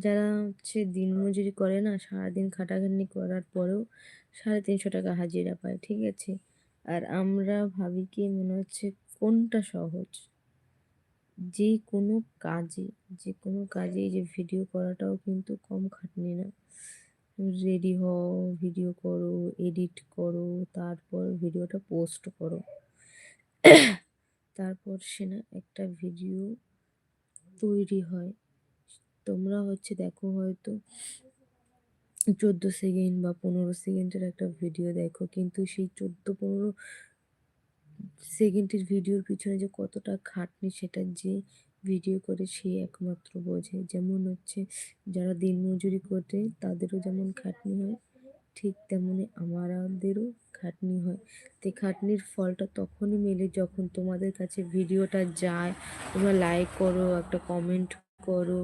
যারা হচ্ছে দিনমজুরি করে না, সারাদিন খাটাখাটনি করার পরেও 350 টাকা হাজিরা পায়, ঠিক আছে? আর আমরা ভাবি কি মনে হচ্ছে কোনটা সহজ? যে কোনো কাজে, যে কোনো কাজে এই যে ভিডিও করাটাও কিন্তু কম খাটনি না। রেডি হও, ভিডিও করো, এডিট করো, তারপর ভিডিওটা পোস্ট করো। তারপর সে না একটা ভিডিও তৈরি হয়। তোমরা হচ্ছে দেখো হয়তো 14 সেকেন্ড বা 15 সেকেন্ডের একটা ভিডিও দেখো, কিন্তু সেই 14-15 সেকেন্ডের ভিডিওর পিছনে যে কতটা খাটনি সেটা যে ভিডিও করে সে একমাত্র বোঝে। যেমন হচ্ছে যারা দিনমজুরি করে তাদেরও যেমন খাটনি হয়, ঠিক তেমনি আমাদেরও খাটনি হয়। তো খাটনির ফলটা তখনই মেলে যখন তোমাদের কাছে ভিডিওটা যায়, তোমরা লাইক করো, একটা কমেন্ট করো।